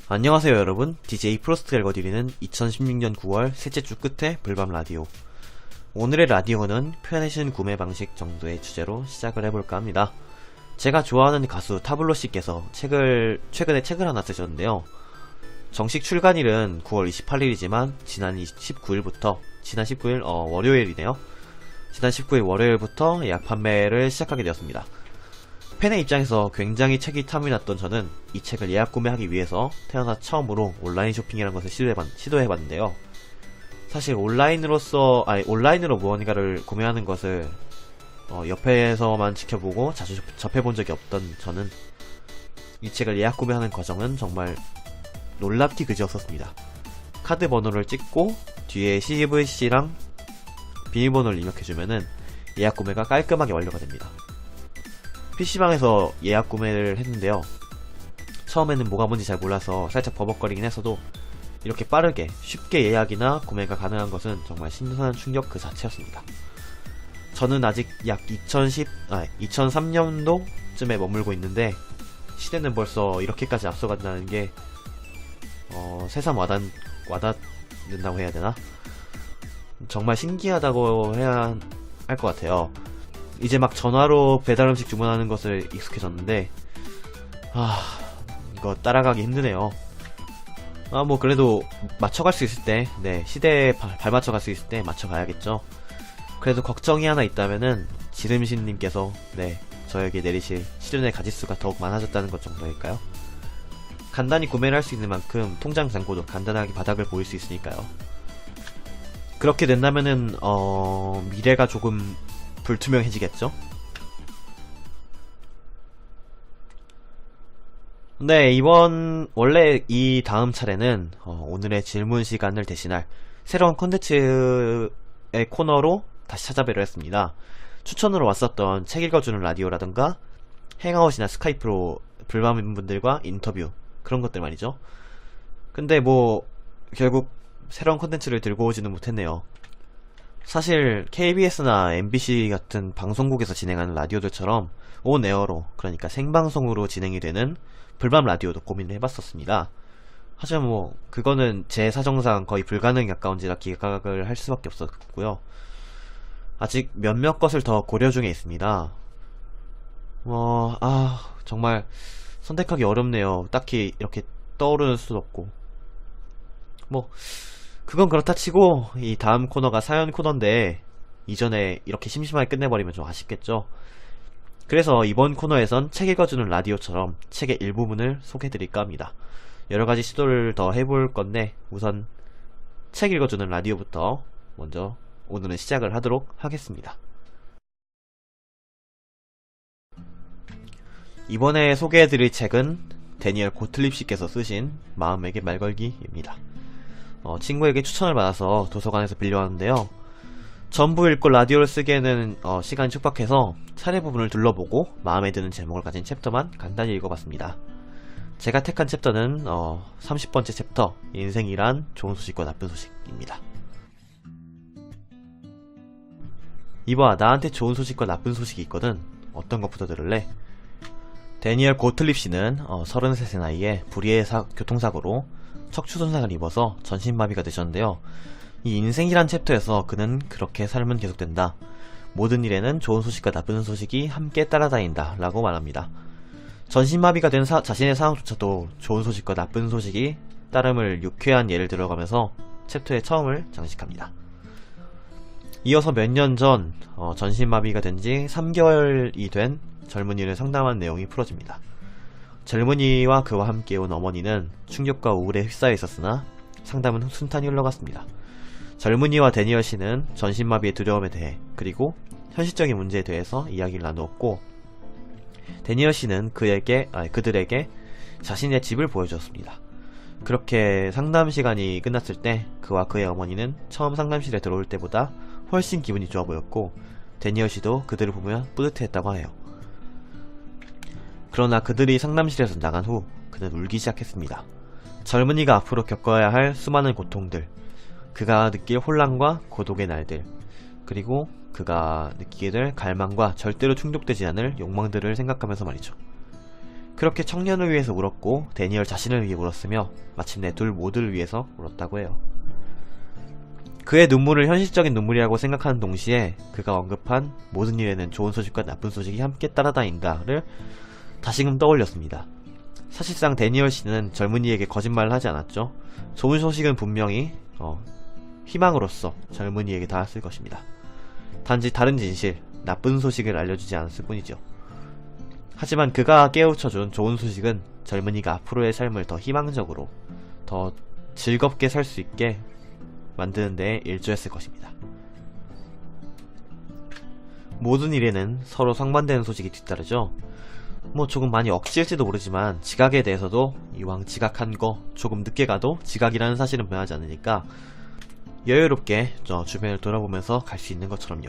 안녕하세요 여러분, DJ 프로스트가 읽어드리는 2016년 9월 셋째 주 끝의 불밤 라디오. 오늘의 라디오는 편해진 구매 방식 정도의 주제로 시작을 해볼까 합니다. 제가 좋아하는 가수 타블로씨께서 최근에 책을 하나 쓰셨는데요. 정식 출간일은 9월 28일이지만 지난 19일 월요일이네요. 지난 19일 월요일부터 예약 판매를 시작하게 되었습니다. 팬의 입장에서 굉장히 책이 탐이 났던 저는 이 책을 예약 구매하기 위해서 태어나 처음으로 온라인 쇼핑이라는 것을 시도해봤는데요. 사실 온라인으로 무언가를 구매하는 것을 옆에서만 지켜보고 자주 접해본 적이 없던 저는 이 책을 예약 구매하는 과정은 정말 놀랍디 그지없었습니다. 카드 번호를 찍고 뒤에 CVC랑 비밀번호를 입력해주면은 예약 구매가 깔끔하게 완료가 됩니다. PC방에서 예약 구매를 했는데요. 처음에는 뭐가 뭔지 잘 몰라서 살짝 버벅거리긴 했어도 이렇게 빠르게 쉽게 예약이나 구매가 가능한 것은 정말 신선한 충격 그 자체였습니다. 저는 아직 약 2003년도쯤에 머물고 있는데 시대는 벌써 이렇게까지 앞서간다는 게 새삼 와닿는다고 해야 되나? 정말 신기하다고 해야 할 것 같아요. 이제 막 전화로 배달음식 주문하는 것을 익숙해졌는데 이거 따라가기 힘드네요. 뭐 그래도 맞춰갈 수 있을 때, 시대에 발맞춰갈 수 있을 때 맞춰가야겠죠. 그래도 걱정이 하나 있다면은 지름신님께서 저에게 내리실 시련의 가짓수가 더욱 많아졌다는 것 정도일까요? 간단히 구매를 할 수 있는 만큼 통장 잔고도 간단하게 바닥을 보일 수 있으니까요. 그렇게 된다면은 미래가 조금 불투명해지겠죠? 원래 이 다음 차례는 오늘의 질문 시간을 대신할 새로운 콘텐츠의 코너로 다시 찾아뵈려 했습니다. 추천으로 왔었던 책 읽어주는 라디오라던가 행아웃이나 스카이프로 불밤인분들과 인터뷰, 그런 것들 말이죠. 근데 결국 새로운 콘텐츠를 들고 오지는 못했네요. 사실 KBS나 MBC 같은 방송국에서 진행하는 라디오들처럼 온에어로, 그러니까 생방송으로 진행이 되는 불밤 라디오도 고민을 해봤었습니다. 하지만 그거는 제 사정상 거의 불가능에 가까운지라 기각을 할 수밖에 없었고요. 아직 몇몇 것을 더 고려 중에 있습니다. 정말 선택하기 어렵네요. 딱히 이렇게 떠오르는 수도 없고. 그건 그렇다 치고 이 다음 코너가 사연 코너인데 이전에 이렇게 심심하게 끝내버리면 좀 아쉽겠죠. 그래서 이번 코너에선 책 읽어주는 라디오처럼 책의 일부분을 소개해드릴까 합니다. 여러가지 시도를 더 해볼 건데 우선 책 읽어주는 라디오부터 먼저 오늘은 시작을 하도록 하겠습니다. 이번에 소개해드릴 책은 데니얼 고틀립씨께서 쓰신 마음에게 말걸기입니다. 친구에게 추천을 받아서 도서관에서 빌려왔는데요. 전부 읽고 라디오를 쓰기에는 시간이 촉박해서 차례 부분을 둘러보고 마음에 드는 제목을 가진 챕터만 간단히 읽어봤습니다. 제가 택한 챕터는 30번째 챕터, 인생이란 좋은 소식과 나쁜 소식입니다. 이봐, 나한테 좋은 소식과 나쁜 소식이 있거든. 어떤 것부터 들을래? 데니얼 고틀립씨는 33세 나이에 불의의 교통사고로 척추 손상을 입어서 전신마비가 되셨는데요. 이 인생이란 챕터에서 그는 그렇게 삶은 계속된다. 모든 일에는 좋은 소식과 나쁜 소식이 함께 따라다닌다 라고 말합니다. 전신마비가 된 자신의 상황조차도 좋은 소식과 나쁜 소식이 따름을 유쾌한 예를 들어가면서 챕터의 처음을 장식합니다. 이어서 몇 년 전 전신마비가 된 지 3개월이 된 젊은이를 상담한 내용이 풀어집니다. 젊은이와 그와 함께 온 어머니는 충격과 우울에 휩싸여 있었으나 상담은 순탄히 흘러갔습니다. 젊은이와 데니얼 씨는 전신마비의 두려움에 대해 그리고 현실적인 문제에 대해서 이야기를 나누었고 데니얼 씨는 그들에게 자신의 집을 보여주었습니다. 그렇게 상담 시간이 끝났을 때 그와 그의 어머니는 처음 상담실에 들어올 때보다 훨씬 기분이 좋아 보였고 데니얼 씨도 그들을 보며 뿌듯해했다고 해요. 그러나 그들이 상담실에서 나간 후 그는 울기 시작했습니다. 젊은이가 앞으로 겪어야 할 수많은 고통들, 그가 느낄 혼란과 고독의 날들, 그리고 그가 느끼게 될 갈망과 절대로 충족되지 않을 욕망들을 생각하면서 말이죠. 그렇게 청년을 위해서 울었고 데니얼 자신을 위해 울었으며 마침내 둘 모두를 위해서 울었다고 해요. 그의 눈물을 현실적인 눈물이라고 생각하는 동시에 그가 언급한 모든 일에는 좋은 소식과 나쁜 소식이 함께 따라다닌다를 다시금 떠올렸습니다. 사실상 데니얼 씨는 젊은이에게 거짓말을 하지 않았죠. 좋은 소식은 분명히 희망으로서 젊은이에게 닿았을 것입니다. 단지 다른 진실, 나쁜 소식을 알려주지 않았을 뿐이죠. 하지만 그가 깨우쳐준 좋은 소식은 젊은이가 앞으로의 삶을 더 희망적으로, 더 즐겁게 살 수 있게 만드는 데 일조했을 것입니다. 모든 일에는 서로 상반되는 소식이 뒤따르죠. 조금 많이 억지일지도 모르지만 지각에 대해서도 이왕 지각한 거 조금 늦게 가도 지각이라는 사실은 변하지 않으니까 여유롭게 주변을 돌아보면서 갈 수 있는 것처럼요.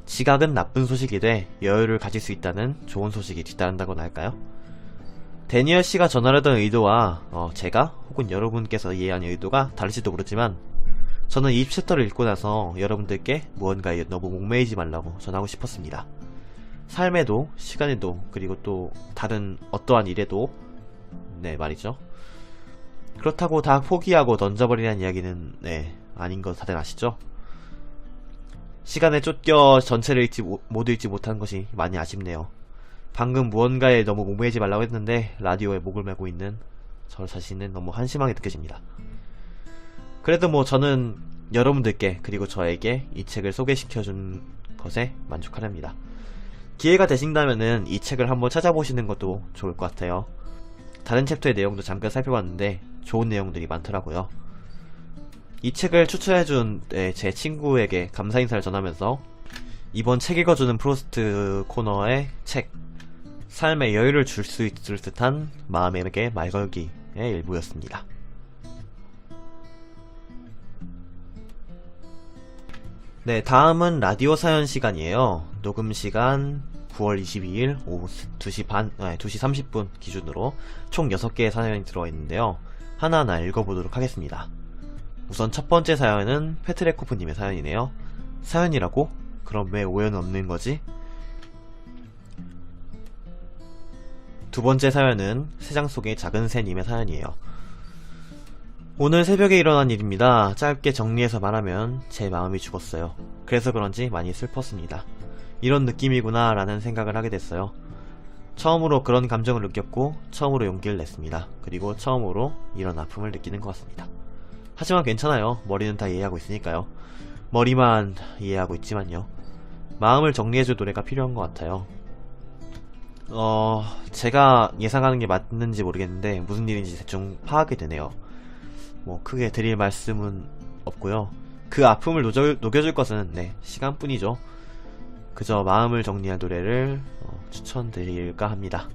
지각은 나쁜 소식이 돼 여유를 가질 수 있다는 좋은 소식이 뒤따른다고나 할까요? 데니얼 씨가 전하려던 의도와 제가 혹은 여러분께서 이해한 의도가 다를지도 모르지만 저는 이 챕터를 읽고 나서 여러분들께 무언가에 너무 목매이지 말라고 전하고 싶었습니다. 삶에도, 시간에도, 그리고 또 다른 어떠한 일에도 말이죠. 그렇다고 다 포기하고 던져버리라는 이야기는 아닌 거 다들 아시죠? 시간에 쫓겨 전체를 모두 읽지 못한 것이 많이 아쉽네요. 방금 무언가에 너무 목매이지 말라고 했는데 라디오에 목을 메고 있는 저 자신은 너무 한심하게 느껴집니다. 그래도 저는 여러분들께 그리고 저에게 이 책을 소개시켜준 것에 만족하렵니다. 기회가 되신다면은 이 책을 한번 찾아보시는 것도 좋을 것 같아요. 다른 챕터의 내용도 잠깐 살펴봤는데 좋은 내용들이 많더라고요. 이 책을 추천해준 제 친구에게 감사 인사를 전하면서 이번 책 읽어주는 프로스트 코너의 책 삶에 여유를 줄 수 있을 듯한 마음에게 말 걸기의 일부였습니다. 다음은 라디오 사연 시간이에요. 녹음 시간 9월 22일 오후 2시 30분 기준으로 총 6개의 사연이 들어있는데요. 하나하나 읽어보도록 하겠습니다. 우선 첫 번째 사연은 페트레코프님의 사연이네요. 사연이라고? 그럼 왜 오해는 없는 거지? 두 번째 사연은 세장 속의 작은 새님의 사연이에요. 오늘 새벽에 일어난 일입니다. 짧게 정리해서 말하면 제 마음이 죽었어요. 그래서 그런지 많이 슬펐습니다. 이런 느낌이구나 라는 생각을 하게 됐어요. 처음으로 그런 감정을 느꼈고 처음으로 용기를 냈습니다. 그리고 처음으로 이런 아픔을 느끼는 것 같습니다. 하지만 괜찮아요. 머리는 다 이해하고 있으니까요. 머리만 이해하고 있지만요. 마음을 정리해줄 노래가 필요한 것 같아요. 제가 예상하는 게 맞는지 모르겠는데 무슨 일인지 대충 파악이 되네요. 크게 드릴 말씀은 없고요. 그 아픔을 녹여줄 것은 시간뿐이죠. 그저 마음을 정리할 노래를 추천드릴까 합니다.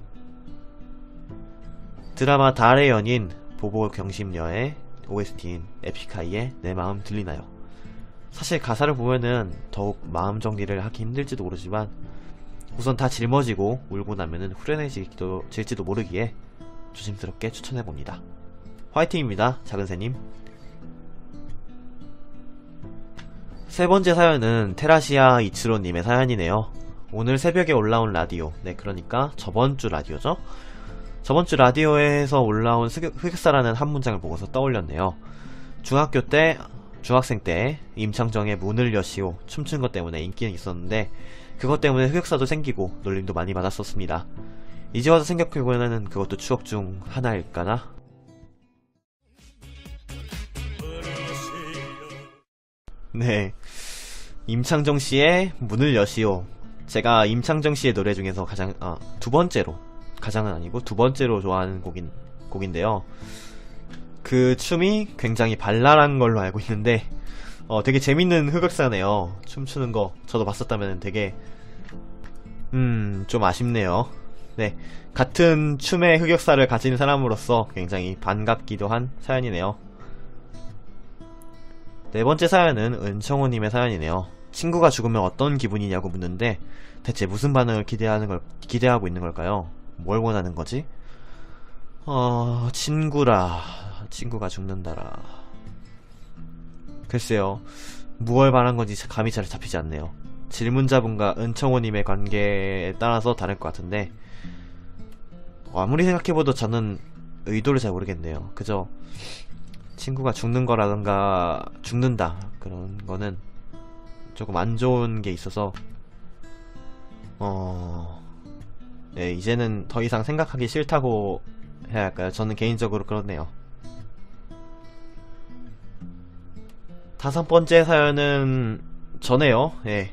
드라마 달의 연인 보보 경심녀의 OST인 에픽하이의 내 마음 들리나요? 사실 가사를 보면은 더욱 마음 정리를 하기 힘들지도 모르지만 우선 다 짊어지고 울고 나면은 후련해질지도 모르기에 조심스럽게 추천해봅니다. 화이팅입니다. 작은새님. 세 번째 사연은 테라시아 이츠로님의 사연이네요. 오늘 새벽에 올라온 라디오, 그러니까 저번주 라디오죠? 저번주 라디오에서 올라온 흑역사라는 한 문장을 보고서 떠올렸네요. 중학생 때 임창정의 문을 여시오 춤춘 것 때문에 인기는 있었는데 그것 때문에 흑역사도 생기고 놀림도 많이 받았었습니다. 이제 와서 생각해보면 그것도 추억 중 하나일까나? 임창정씨의 문을 여시오. 제가 임창정씨의 노래 중에서 가장은 아니고 두 번째로 좋아하는 곡인데요. 그 춤이 굉장히 발랄한 걸로 알고 있는데 되게 재밌는 흑역사네요. 춤추는 거 저도 봤었다면 되게 좀 아쉽네요. 같은 춤의 흑역사를 가진 사람으로서 굉장히 반갑기도 한 사연이네요. 네 번째 사연은 은청호님의 사연이네요. 친구가 죽으면 어떤 기분이냐고 묻는데 대체 무슨 반응을 기대하고 있는 걸까요? 뭘 원하는 거지? 친구가 죽는다라. 글쎄요, 무얼 말한 건지 감이 잘 잡히지 않네요. 질문자분과 은청호님의 관계에 따라서 다를 것 같은데, 아무리 생각해봐도 저는 의도를 잘 모르겠네요. 그저 친구가 죽는 거라던가 죽는다 그런 거는 조금 안 좋은 게 있어서 네, 이제는 더 이상 생각하기 싫다고 해야 할까요? 저는 개인적으로 그렇네요. 5번째 사연은 저네요. 예.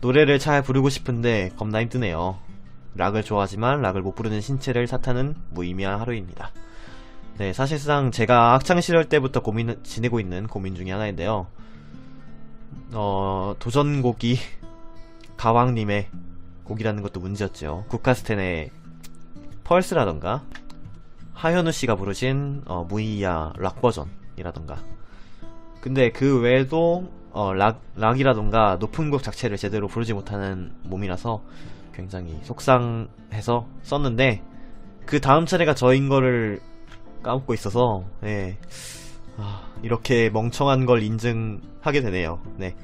노래를 잘 부르고 싶은데 겁나 힘드네요. 락을 좋아하지만 락을 못 부르는 신체를 탓하는 무의미한 하루입니다. 네, 사실상 제가 학창시절 때부터 지내고 있는 고민 중에 하나인데요. 도전곡이 가왕님의 곡이라는 것도 문제였죠. 국카스텐의 펄스라던가 하현우씨가 부르신 무이야 락 버전이라던가. 근데 그 외에도 락이라던가 높은 곡 자체를 제대로 부르지 못하는 몸이라서 굉장히 속상해서 썼는데, 그 다음 차례가 저인 거를 까먹고 있어서, 예. 이렇게 멍청한 걸 인증하게 되네요. 네.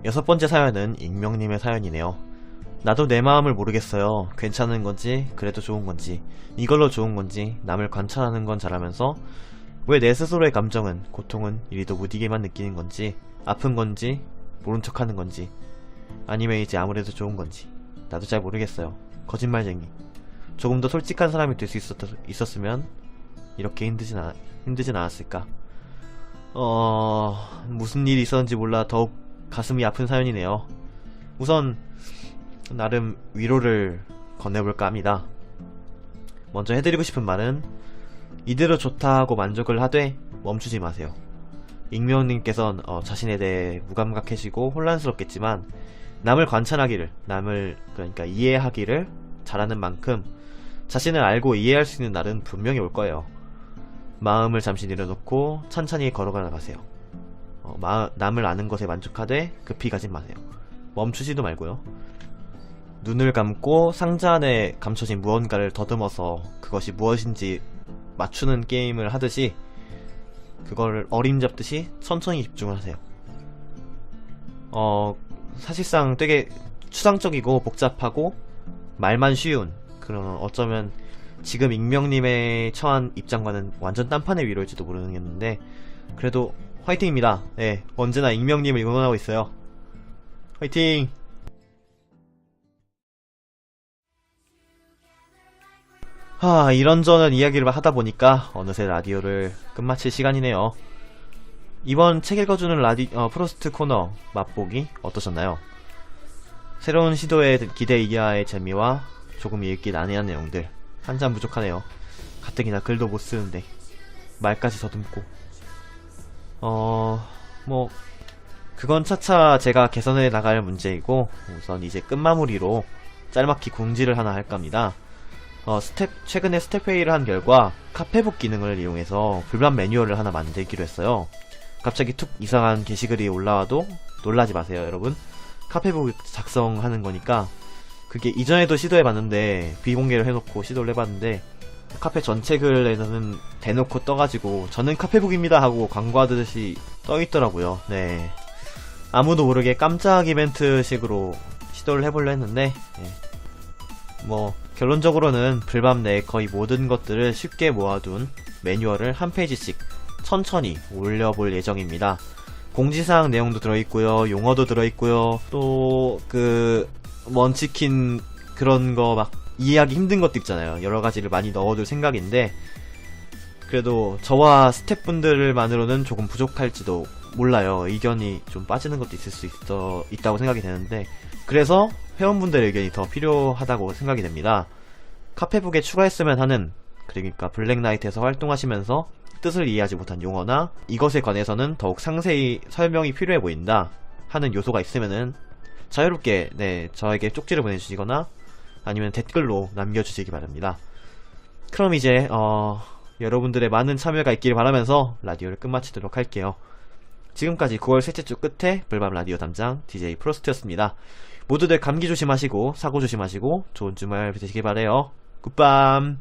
6번째 사연은 익명님의 사연이네요. 나도 내 마음을 모르겠어요. 괜찮은 건지, 그래도 좋은 건지, 이걸로 좋은 건지, 남을 관찰하는 건 잘하면서 왜 내 스스로의 감정은, 고통은 이리도 무디게만 느끼는 건지, 아픈 건지, 모른 척하는 건지, 아니면 이제 아무래도 좋은 건지 나도 잘 모르겠어요. 거짓말쟁이. 조금 더 솔직한 사람이 될 수 있었으면 이렇게 힘드진 않았을까. 무슨 일이 있었는지 몰라 더욱 가슴이 아픈 사연이네요. 우선 나름 위로를 건네볼까 합니다. 먼저 해드리고 싶은 말은, 이대로 좋다 하고 만족을 하되 멈추지 마세요. 익명님께선 자신에 대해 무감각해지고 혼란스럽겠지만, 남을 관찰하기를, 남을 그러니까 이해하기를 잘하는 만큼 자신을 알고 이해할 수 있는 날은 분명히 올 거예요. 마음을 잠시 내려놓고 천천히 걸어가 나가세요. 남을 아는 것에 만족하되 급히 가진 마세요. 멈추지도 말고요. 눈을 감고 상자 안에 감춰진 무언가를 더듬어서 그것이 무엇인지 맞추는 게임을 하듯이, 그걸 어림잡듯이 천천히 집중을 하세요. 사실상 되게 추상적이고 복잡하고 말만 쉬운, 그런 어쩌면 지금 익명님의 처한 입장과는 완전 딴판의 위로일지도 모르겠는데, 그래도 화이팅입니다. 네, 언제나 익명님을 응원하고 있어요. 화이팅! 이런저런 이야기를 하다보니까 어느새 라디오를 끝마칠 시간이네요. 이번 책 읽어주는 프로스트 코너 맛보기 어떠셨나요? 새로운 시도에 기대 이하의 재미와 조금 읽기 난해한 내용들, 한 잔 부족하네요. 가뜩이나 글도 못 쓰는데 말까지 더듬고. 그건 차차 제가 개선해 나갈 문제이고, 우선 이제 끝마무리로 짤막히 궁지를 하나 할까 합니다. 최근에 스텝 회의를 한 결과 카페북 기능을 이용해서 불만 매뉴얼을 하나 만들기로 했어요. 갑자기 툭 이상한 게시글이 올라와도 놀라지 마세요, 여러분. 카페북 작성하는 거니까. 그게 이전에도 시도해봤는데, 비공개를 해놓고 시도를 해봤는데, 카페 전체 글에서는 대놓고 떠가지고 저는 카페북입니다 하고 광고하듯이 떠있더라고요. 네, 아무도 모르게 깜짝 이벤트 식으로 시도를 해보려 했는데, 결론적으로는 불밤 내 거의 모든 것들을 쉽게 모아둔 매뉴얼을 한 페이지씩 천천히 올려볼 예정입니다. 공지사항 내용도 들어있고요, 용어도 들어있고요, 또 먼치킨 그런 거 막 이해하기 힘든 것도 있잖아요. 여러가지를 많이 넣어둘 생각인데, 그래도 저와 스태프분들만으로는 조금 부족할지도 몰라요. 의견이 좀 빠지는 것도 있을 수 있다고 생각이 되는데, 그래서 회원분들의 의견이 더 필요하다고 생각이 됩니다. 카페북에 추가했으면 하는, 그러니까 블랙나이트에서 활동하시면서 뜻을 이해하지 못한 용어나 이것에 관해서는 더욱 상세히 설명이 필요해 보인다 하는 요소가 있으면은 자유롭게 저에게 쪽지를 보내주시거나 아니면 댓글로 남겨주시기 바랍니다. 그럼 이제 여러분들의 많은 참여가 있기를 바라면서 라디오를 끝마치도록 할게요. 지금까지 9월 셋째 주 끝에 불밤 라디오 담당 DJ 프로스트였습니다. 모두들 감기 조심하시고 사고 조심하시고 좋은 주말 되시길 바래요. 굿밤.